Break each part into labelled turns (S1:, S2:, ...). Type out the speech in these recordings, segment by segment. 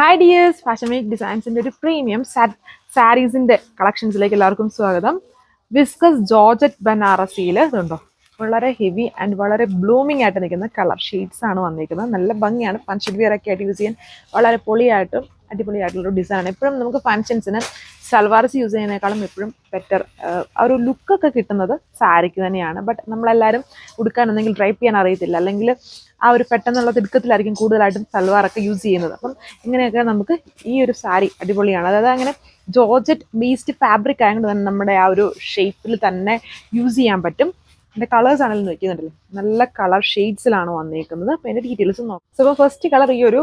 S1: Hi dears, fashion week ഡിസൈൻസിൻ്റെ ഒരു premium സാരീസിൻ്റെ കളക്ഷൻസിലേക്ക് എല്ലാവർക്കും സ്വാഗതം. വിസ്കസ് ജോർജറ്റ് ബനാറസിയിൽ ഇതുണ്ടോ, വളരെ ഹെവി ആൻഡ് വളരെ ബ്ലൂമിംഗ് ആയിട്ട് നിൽക്കുന്ന കളർ ഷെയ്ഡ്സ് ആണ് വന്നിരിക്കുന്നത്. നല്ല ഭംഗിയാണ്, ഫങ്ഷൻ വിയർ ഒക്കെ ആയിട്ട് യൂസ് ചെയ്യാൻ വളരെ പൊളിയായിട്ടും അടിപൊളിയായിട്ടുള്ളൊരു ഡിസൈനാണ്. എപ്പോഴും നമുക്ക് ഫങ്ഷൻസിന് സൽവാർസ് യൂസ് ചെയ്യുന്നതിനേക്കാളും എപ്പോഴും ബെറ്റർ ആ ഒരു ലുക്കൊക്കെ കിട്ടുന്നത് സാരിക്ക് തന്നെയാണ്. ബട്ട് നമ്മളെല്ലാവരും ഉടുക്കാൻ എന്തെങ്കിലും ഡ്രൈപ്പ് ചെയ്യാൻ അറിയത്തില്ല, അല്ലെങ്കിൽ ആ ഒരു പെട്ടെന്നുള്ള തിടുക്കത്തിലായിരിക്കും കൂടുതലായിട്ടും സൽവാറൊക്കെ യൂസ് ചെയ്യുന്നത്. അപ്പം ഇങ്ങനെയൊക്കെ നമുക്ക് ഈ ഒരു സാരി അടിപൊളിയാണ്. അതായത് അങ്ങനെ ജോർജറ്റ് ബേസ്ഡ് ഫാബ്രിക് ആയതുകൊണ്ട് തന്നെ നമ്മുടെ ആ ഒരു ഷേപ്പിൽ തന്നെ യൂസ് ചെയ്യാൻ പറ്റും. എൻ്റെ കളേഴ്സ് ആണെങ്കിലും നോക്കിയെന്നുണ്ടല്ലേ, നല്ല കളർ ഷെയ്ഡ്സിലാണ് വന്നിരിക്കുന്നത്. അപ്പോൾ എൻ്റെ ഡീറ്റെയിൽസ് നോക്കാം. സോ ഇപ്പോൾ ഫസ്റ്റ് കളർ ഈ ഒരു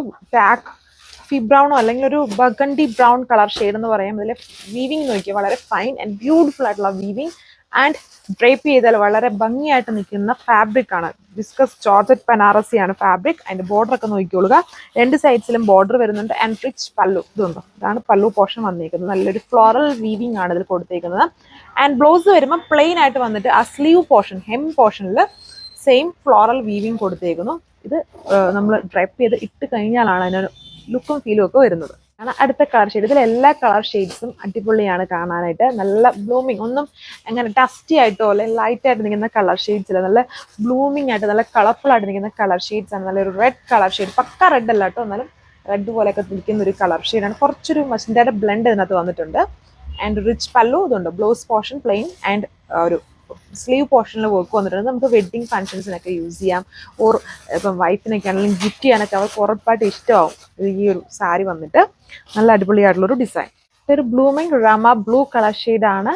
S1: ഫി ബ്രൗണോ അല്ലെങ്കിൽ ഒരു ബഗണ്ടി ബ്രൗൺ കളർ ഷെയ്ഡ് എന്ന് പറയാം. ഇതിലെ വീവിങ് നോക്കിയാൽ വളരെ ഫൈൻ ആൻഡ് ബ്യൂട്ടിഫുൾ ആയിട്ടുള്ള വീവിങ് ആൻഡ് ഡ്രേപ്പ് ചെയ്താൽ വളരെ ഭംഗിയായിട്ട് നിൽക്കുന്ന ഫാബ്രിക് ആണ്. വിസ്കസ് ജോർജറ്റ് ബനാറസിയാണ് ഫാബ്രിക്. അതിൻ്റെ ബോർഡർ ഒക്കെ നോക്കിക്കൊള്ളുക, രണ്ട് സൈഡ്സിലും ബോർഡർ വരുന്നുണ്ട് ആൻഡ് റിച്ച് പല്ലു. ഇതുണ്ടോ, ഇതാണ് പല്ലു പോർഷൻ വന്നിരിക്കുന്നത്. നല്ലൊരു ഫ്ലോറൽ വീവിങ് ആണ് ഇതിൽ കൊടുത്തേക്കുന്നത്. ആൻഡ് ബ്ലൗസ് വരുമ്പോൾ പ്ലെയിൻ ആയിട്ട് വന്നിട്ട് ആ സ്ലീവ് പോർഷൻ, ഹെം പോർഷനിൽ സെയിം ഫ്ലോറൽ വീവിങ് കൊടുത്തേക്കുന്നു. ഇത് നമ്മൾ ഡ്രൈപ്പ് ചെയ്ത് ഇട്ട് കഴിഞ്ഞാലാണ് അതിനൊരു ലുക്കും ഫീലും ഒക്കെ വരുന്നത്. അടുത്ത കളർ ഷെയ്ഡ്, ഇതിൽ എല്ലാ കളർ ഷെയ്ഡ്സും അടിപൊളിയാണ് കാണാനായിട്ട്. നല്ല ബ്ലൂമിങ്, ഒന്നും അങ്ങനെ ഡസ്റ്റി ആയിട്ടോ അല്ലെങ്കിൽ ലൈറ്റ് ആയിട്ട് നിൽക്കുന്ന കളർ ഷെയ്ഡ്സ് ഇല്ല. നല്ല ബ്ലൂമിങ് ആയിട്ട് നല്ല കളർഫുൾ ആയിട്ട് നിൽക്കുന്ന കളർ ഷെയ്ഡ്സ് ആണ്. നല്ലൊരു റെഡ് കളർ ഷെയ്ഡ്, പക്ക റെഡ് അല്ല കേട്ടോ, എന്നാലും റെഡ് പോലെയൊക്കെ നിൽക്കുന്ന ഒരു കളർ ഷെയ്ഡാണ്. കുറച്ചൊരു മസ്റ്റിൻ്റെ ബ്ലെൻഡ് ഇതിനകത്ത് വന്നിട്ടുണ്ട്. ആൻഡ് റിച്ച് പല്ലു ഇതുണ്ട്. ബ്ലൗസ് പോർഷൻ പ്ലെയിൻ ആൻഡ് ഒരു സ്ലീവ് പോർഷനിൽ വർക്ക് വന്നിട്ടുണ്ട്. നമുക്ക് വെഡ്ഡിങ് ഫംഗ്ഷൻസിനൊക്കെ യൂസ് ചെയ്യാം. ഓർ ഇപ്പം വൈഫിനൊക്കെ ആണെങ്കിലും ഗിഫ്റ്റ് ചെയ്യാനൊക്കെ അവർക്ക് ഉറപ്പായിട്ട് ഇഷ്ടമാവും ഈ ഒരു സാരി വന്നിട്ട്. നല്ല അടിപൊളിയായിട്ടുള്ളൊരു ഡിസൈൻ. ഒരു ബ്ലൂമിങ് റമ ബ്ലൂ കളർ ഷെയ്ഡാണ്.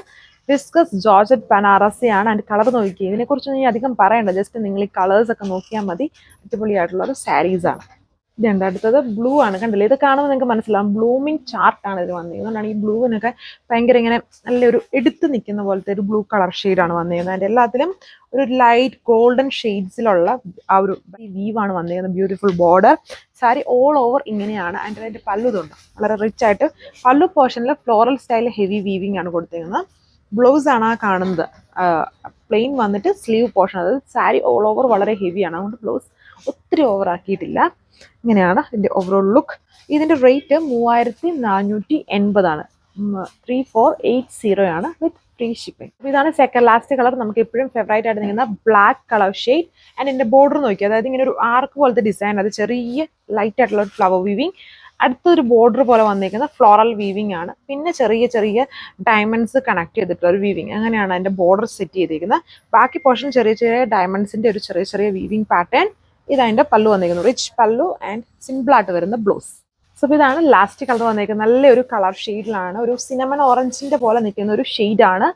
S1: വിസ്കസ് ജോർജറ്റ് ബനാറസി ആണ്. അതിൻ്റെ കളർ നോക്കി, ഇതിനെക്കുറിച്ച് ഞാൻ അധികം പറയണ്ട, ജസ്റ്റ് നിങ്ങൾ ഈ കളേഴ്സ് ഒക്കെ നോക്കിയാൽ മതി. അടിപൊളിയായിട്ടുള്ളൊരു സാരീസാണ്. ഇതുണ്ട്. അടുത്തത് ബ്ലൂ ആണ്. കണ്ടില്ലേ, ഇത് കാണുമ്പോൾ നിങ്ങൾക്ക് മനസ്സിലാവും ബ്ലൂമിങ് ചാർട്ടാണ് ഇത് വന്നിരിക്കുന്നത്. അതുകൊണ്ടാണ് ഈ ബ്ലൂവിനൊക്കെ ഭയങ്കര ഇങ്ങനെ നല്ലൊരു എടുത്ത് നിൽക്കുന്ന പോലത്തെ ഒരു ബ്ലൂ കളർ ഷെയ്ഡാണ് വന്നിരിക്കുന്നത്. അതിൻ്റെ എല്ലാത്തിലും ഒരു ലൈറ്റ് ഗോൾഡൻ ഷെയ്ഡ്സിലുള്ള ആ ഒരു വീവാണ് വന്നിരിക്കുന്നത്. Beautiful border. Sari all over ഇങ്ങനെയാണ്. അതിൻ്റെ പല്ലു ഇതുണ്ട്, വളരെ റിച്ച് ആയിട്ട് പല്ലു പോർഷനിൽ ഫ്ലോറൽ സ്റ്റൈൽ ഹെവി വീവിങ് ആണ് കൊടുത്തിരിക്കുന്നത്. ബ്ലൗസ് ആണ് ആ കാണുന്നത്, പ്ലെയിൻ വന്നിട്ട് സ്ലീവ് പോർഷൻ. അതായത് സാരി ഓൾ ഓവർ വളരെ ഹെവിയാണ്, അതുകൊണ്ട് ബ്ലൗസ് ഒത്തിരി ഓവർ ആക്കിയിട്ടില്ല. ഇങ്ങനെയാണ് ഇതിൻ്റെ ഓവറോൾ ലുക്ക്. ഇതിൻ്റെ റേറ്റ് 3480 ആണ്. 3480 ആണ് വിത്ത് ഫ്രീ ഷിപ്പിംഗ്. അപ്പോൾ ഇതാണ് സെക്കൻഡ് ലാസ്റ്റ് കളർ. നമുക്ക് എപ്പോഴും ഫേവറേറ്റ് ആയിട്ട് നിൽക്കുന്ന ബ്ലാക്ക് കളർ ഷെയ്ഡ്. ആൻഡ് ഇതിൻ്റെ ബോർഡർ നോക്കി, അതായത് ഇങ്ങനെ ഒരു ആർക്ക് പോലത്തെ ഡിസൈൻ, അത് ചെറിയ ലൈറ്റ് ആയിട്ടുള്ള ഒരു ഫ്ലവർ വീവിങ്. അടുത്തൊരു ബോർഡർ പോലെ വന്നിരിക്കുന്ന ഫ്ലോറൽ വീവിങ് ആണ്. പിന്നെ ചെറിയ ചെറിയ ഡയമണ്ട്സ് കണക്ട് ചെയ്തിട്ടുള്ള ഒരു വീവിങ്. അങ്ങനെയാണ് അതിൻ്റെ ബോർഡർ സെറ്റ് ചെയ്തിരിക്കുന്നത്. ബാക്കി പോർഷൻ ചെറിയ ചെറിയ ഡയമണ്ട്സിൻ്റെ ഒരു ചെറിയ ചെറിയ വീവിങ് പാറ്റേൺ. ഇതതിൻ്റെ പല്ലു വന്നിരിക്കുന്നു, റിച്ച് പല്ലു ആൻഡ് സിമ്പിളായിട്ട് വരുന്ന ബ്ലൗസ്. സോ ഇതാണ് ലാസ്റ്റ് കളർ വന്നിരിക്കുന്നത്. നല്ലൊരു കളർ ഷെയ്ഡിലാണ്, ഒരു സിനമൺ ഓറഞ്ചിൻ്റെ പോലെ നിൽക്കുന്ന ഒരു ഷെയ്ഡാണ്.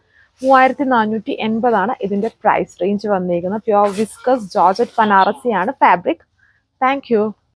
S1: 3480 ആണ് ഇതിൻ്റെ പ്രൈസ് റേഞ്ച് വന്നിരിക്കുന്നത്. പ്യുവർ വിസ്കസ് ജോർജറ്റ് ബനാറസി ആണ് ഫാബ്രിക്. Thank you.